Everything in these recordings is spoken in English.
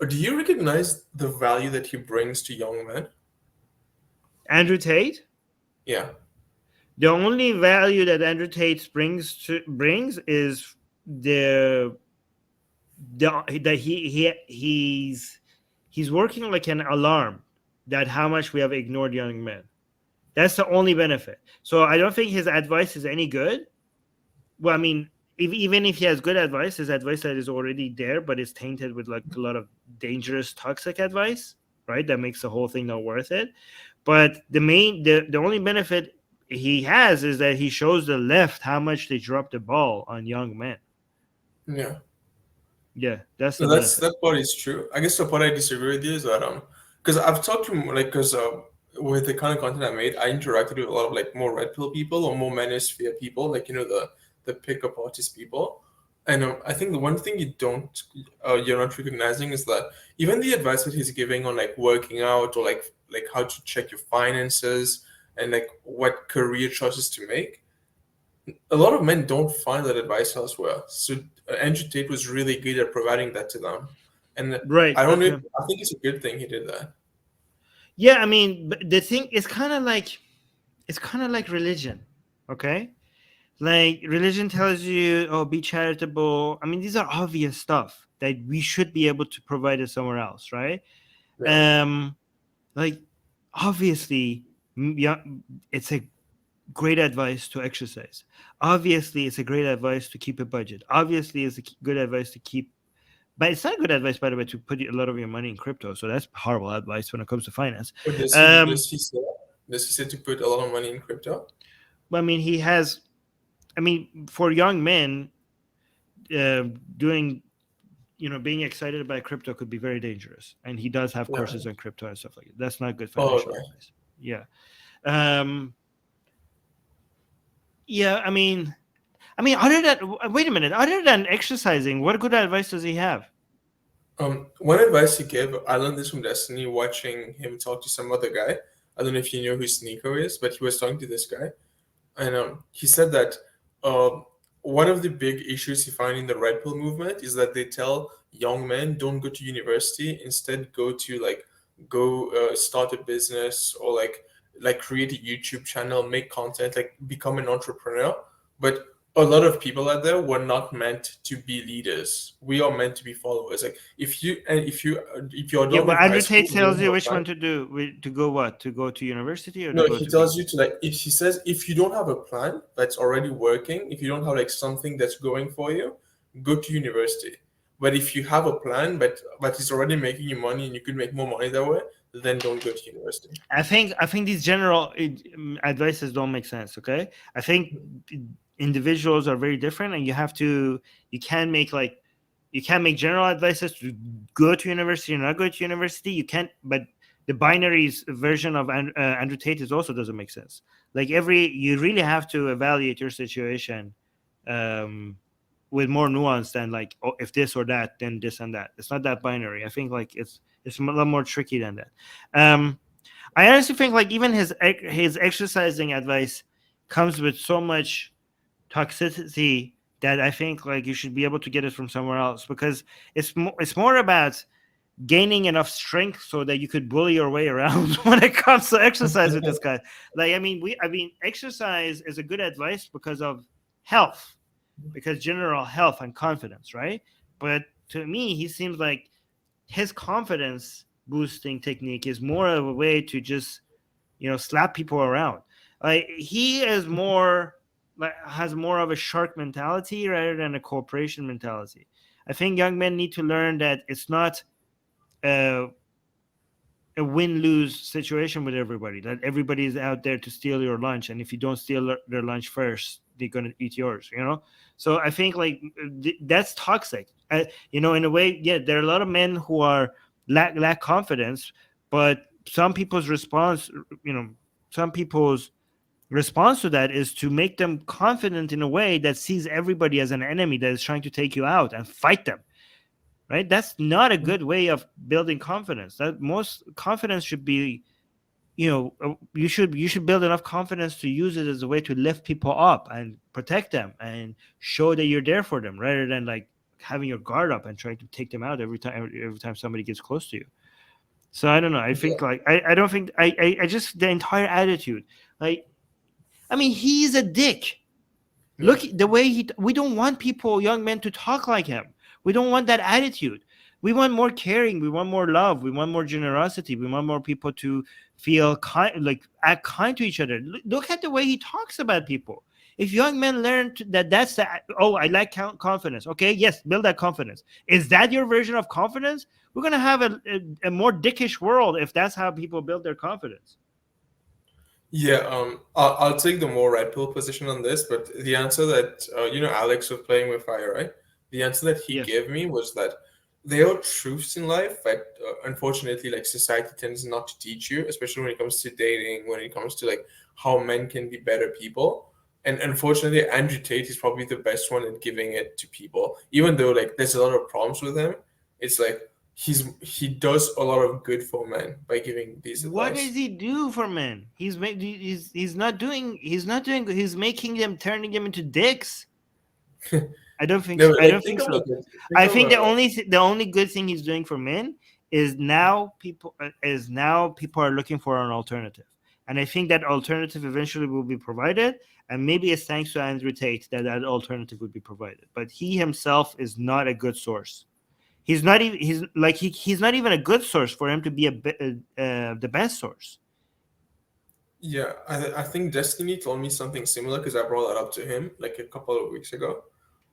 Do you recognize the value that he brings to young men? Andrew Tate. Yeah. The only value that Andrew Tate brings is the that he's working like an alarm that how much we have ignored young men. That's the only benefit. So I don't think his advice is any good. Well, I mean, even if he has good advice, his advice that is already there, but it's tainted with like a lot of dangerous, toxic advice, right? That makes the whole thing not worth it. But the only benefit he has is that he shows the left how much they drop the ball on young men. Yeah. Yeah, that's No, the benefit. that part is true. I guess the part I disagree with you is that because I've talked to like because with the kind of content I made, I interacted with a lot of like more red pill people or more manosphere people, like the pickup artist people. And I think the one thing you're not recognizing is that even the advice that he's giving on like working out or like how to check your finances and like what career choices to make, a lot of men don't find that advice elsewhere. So Andrew Tate was really good at providing that to them, and Right. I don't know. Okay. I think it's a good thing he did that. Yeah, I mean, but the thing is kind of like religion. Okay? Like religion tells you, oh, be charitable. I mean, these are obvious stuff that we should be able to provide it somewhere else, right? Yeah, Um like obviously yeah, it's a great advice to exercise. Obviously, it's a great advice to keep a budget. Obviously, it's good advice to keep, but it's not good advice, by the way, to put a lot of your money in crypto. So that's horrible advice when it comes to finance. but Um, does he say to put a lot of money in crypto? but I mean, I mean, for young men, uh, doing, being excited about crypto could be very dangerous. And he does have Yeah. courses on crypto and stuff like that. That's not good Oh, financial okay. advice. Yeah. Um, yeah. I mean, other than wait a minute, other than exercising, what good advice does he have? One advice he gave, I learned this from Destiny, watching him talk to some other guy. I don't know if you know who Sneeko is, but he was talking to this guy, and he said that um, one of the big issues he found in the red pill movement is that they tell young men don't go to university, instead go start a business or like create a YouTube channel, make content, like become an entrepreneur. But a lot of people out there were not meant to be leaders. We are meant to be followers. Like if you're Yeah, done but with high Andrew school, Tate you don't tells have you a which plan. one to do. To go what? To go to university or to No, go he to be. tells you to like if he says if you don't have a plan that's already working, if you don't have like something that's going for you, go to university. But if you have a plan but it's already making you money and you could make more money that way, then don't go to university. I think these general advices don't make sense. Okay, I think individuals are very different, and you can't make like you can't make general advices to go to university or not go to university. You can't, but the binaries version of Andrew Tate is also doesn't make sense. Like you really have to evaluate your situation um, with more nuance than like, oh, if this or that, then this and that. It's not that binary. I think like it's a lot more tricky than that. Um, I honestly think like even his exercising advice comes with so much toxicity that I think like you should be able to get it from somewhere else, because it's more about gaining enough strength so that you could bully your way around when it comes to exercise with this guy. Like I mean exercise is a good advice because of health, because general health and confidence, right? But to me, he seems like his confidence boosting technique is more of a way to just slap people around. Like he is more like has more of a shark mentality rather than a cooperation mentality. I think young men need to learn that it's not a, a win-lose situation with everybody. That everybody is out there to steal your lunch, and if you don't steal their lunch first, they're gonna eat yours. So I think like that's toxic. In a way, yeah, there are a lot of men who are lack confidence, but some people's response to that is to make them confident in a way that sees everybody as an enemy that is trying to take you out and fight them, right? That's not a good way of building confidence. That most confidence should be, you should build enough confidence to use it as a way to lift people up and protect them and show that you're there for them, rather than like having your guard up and trying to take them out every time somebody gets close to you. So I don't know. I think like I don't think I just the entire attitude. Like, I mean, he's a dick. Look the way we don't want young men to talk like him. We don't want that attitude. We want more caring. We want more love. We want more generosity. We want more people to feel kind, like act kind to each other. Look at the way he talks about people. If young men learn that's the, I like confidence. Okay, yes, build that confidence. Is that your version of confidence? We're going to have a more dickish world if that's how people build their confidence. Yeah, I'll take the more red pill position on this, but the answer that, Alex was playing with fire, right? The answer that he gave me was that there are truths in life that unfortunately, like, society tends not to teach you, especially when it comes to dating, when it comes to like how men can be better people. And unfortunately, Andrew Tate is probably the best one at giving it to people. Even though like there's a lot of problems with him, it's like he does a lot of good for men by giving these advice. What does he do for men? He's not doing good. He's making them, turning them into dicks. I don't think so. I don't think so. I think the only good thing he's doing for men is now people are looking for an alternative. And I think that alternative eventually will be provided. And maybe it's thanks to Andrew Tate that alternative would be provided. But he himself is not a good source. He's not even he's not even a good source for him to be the best source. Yeah, I think Destiny told me something similar because I brought that up to him like a couple of weeks ago.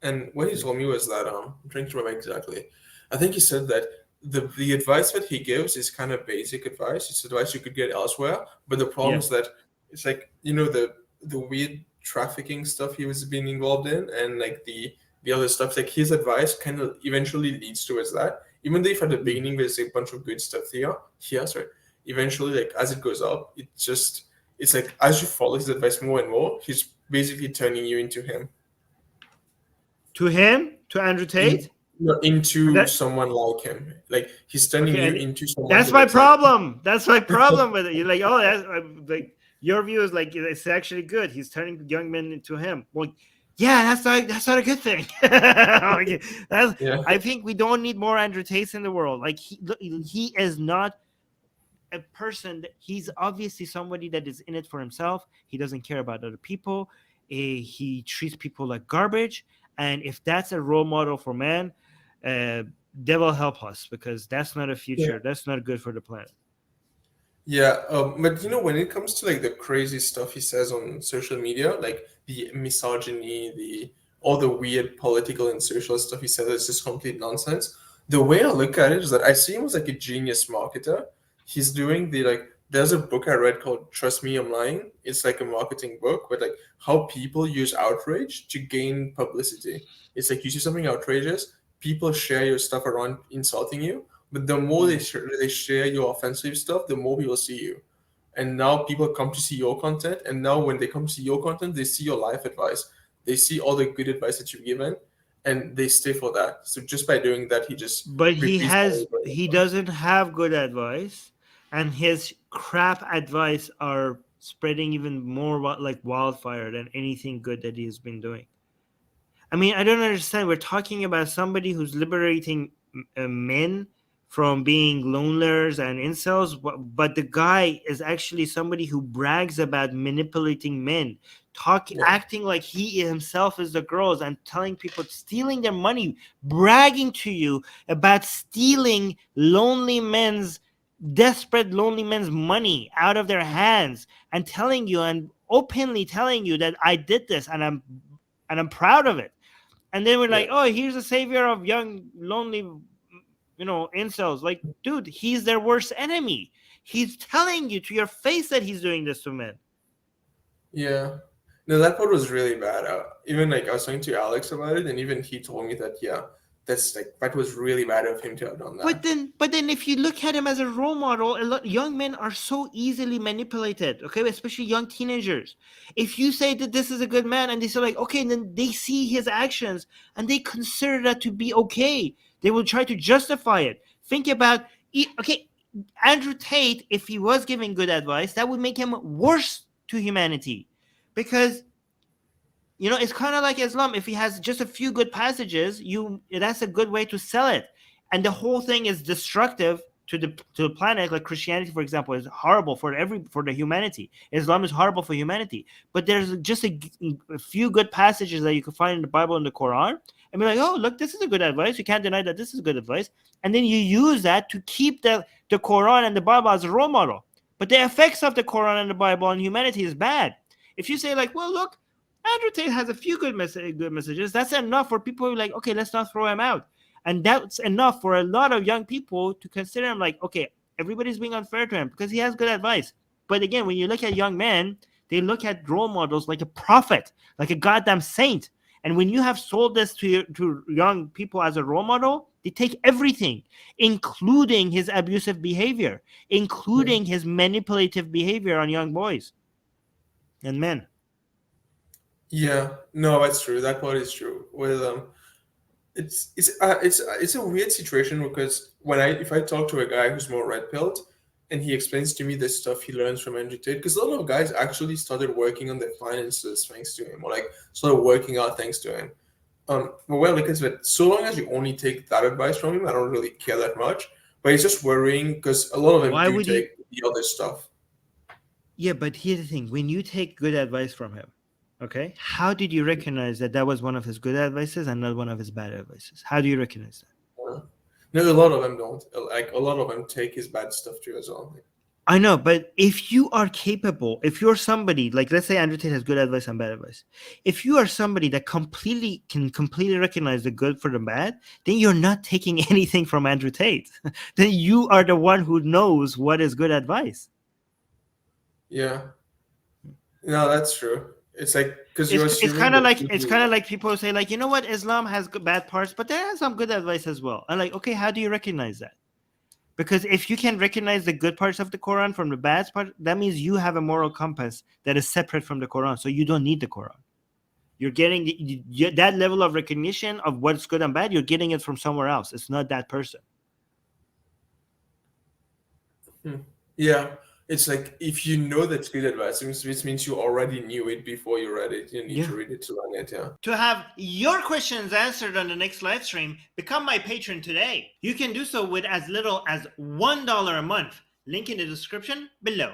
And what he told me was that I'm trying to remember exactly. I think he said that the advice that he gives is kind of basic advice. It's advice you could get elsewhere. But the problem is that it's like, the weird trafficking stuff he was being involved in, and like the other stuff, like his advice kind of eventually leads towards that. Even though if at the beginning there's a bunch of good stuff here, eventually, like as it goes up, it's like as you follow his advice more and more, he's basically turning you into him. To him? To Andrew Tate? Into someone like him. Like he's turning you into someone. That's my problem. That's my problem with it. You're like, oh, that's like your view is like it's actually good. He's turning young men into him. Well, yeah, that's not a good thing. I think we don't need more Andrew Tates in the world. Like he is not a person. He's obviously somebody that is in it for himself. He doesn't care about other people. He treats people like garbage. And if that's a role model for men, devil help us, because that's not a future. Yeah. That's not good for the planet. Yeah, but when it comes to like the crazy stuff he says on social media, like the misogyny, all the weird political and social stuff he says, it's just complete nonsense. The way I look at it is that I see him as like a genius marketer. He's doing there's a book I read called Trust Me, I'm Lying. It's like a marketing book, but like how people use outrage to gain publicity. It's like you see something outrageous, people share your stuff around insulting you, but the more they share your offensive stuff, the more people see you. And now people come to see your content, and now when they come to see your content, they see your life advice. They see all the good advice that you've given, and they stay for that. So just by doing that, he doesn't have good advice. And his crap advice are spreading even more like wildfire than anything good that he's been doing. I mean, I don't understand. We're talking about somebody who's liberating men from being loners and incels, but the guy is actually somebody who brags about manipulating men, acting like he himself is the girls and telling people, stealing their money, bragging to you about stealing desperate lonely men's money out of their hands, and telling you and openly telling you that I did this and I'm proud of it. And then we're like, oh, here's a savior of young lonely incels. Like, dude, he's their worst enemy. He's telling you to your face that he's doing this to men. Yeah, no, that part was really bad. Even like I was talking to Alex about it, and even he told me that that was really bad of him to have done that. But then if you look at him as a role model, young men are so easily manipulated, okay? Especially young teenagers. If you say that this is a good man and they say like, okay, and then they see his actions and they consider that to be okay. They will try to justify it. Think about, okay, Andrew Tate, if he was giving good advice, that would make him worse to humanity. Because it's kind of like Islam. If he has just a few good passages, that's a good way to sell it. And the whole thing is destructive to the planet. Like Christianity, for example, is horrible for the humanity. Islam is horrible for humanity. But there's just a few good passages that you can find in the Bible and the Quran, and be like, oh, look, this is a good advice. You can't deny that this is good advice. And then you use that to keep the Quran and the Bible as a role model. But the effects of the Quran and the Bible on humanity is bad. If you say like, well, look, Andrew Tate has a few good messages, that's enough for people who are like, okay, let's not throw him out. And that's enough for a lot of young people to consider him like, okay, everybody's being unfair to him because he has good advice. But again, when you look at young men, they look at role models like a prophet, like a goddamn saint. And when you have sold this to young people as a role model, they take everything, including his abusive behavior, including his manipulative behavior on young boys and men. Yeah, no, that's true. That part is true. With it's a weird situation because if I talk to a guy who's more red pilled and he explains to me the stuff he learns from Andrew Tate, because a lot of guys actually started working on their finances thanks to him, or like started working out thanks to him. But so long as you only take that advice from him, I don't really care that much. But it's just worrying because a lot of them take the other stuff. Yeah, but here's the thing: when you take good advice from him, okay, how did you recognize that was one of his good advices and not one of his bad advices? How do you recognize that? No, a lot of them don't. Like a lot of them take his bad stuff too as well. I know, but if you are capable, if you're somebody like, let's say Andrew Tate has good advice and bad advice, if you are somebody that can completely recognize the good for the bad, then you're not taking anything from Andrew Tate. Then you are the one who knows what is good advice. Yeah. No, that's true. It's like because it's kind of like people say like, you know what, Islam has bad parts, but there has some good advice as well. And like, okay, how do you recognize that? Because if you can recognize the good parts of the Quran from the bad part, that means you have a moral compass that is separate from the Quran. So you don't need the Quran. You're getting that level of recognition of what's good and bad. You're getting it from somewhere else. It's not that person. Yeah. It's like if you know that's good advice, which means you already knew it before you read it. You need to read it to learn it, yeah. To have your questions answered on the next live stream, become my patron today. You can do so with as little as $1 a month. Link in the description below.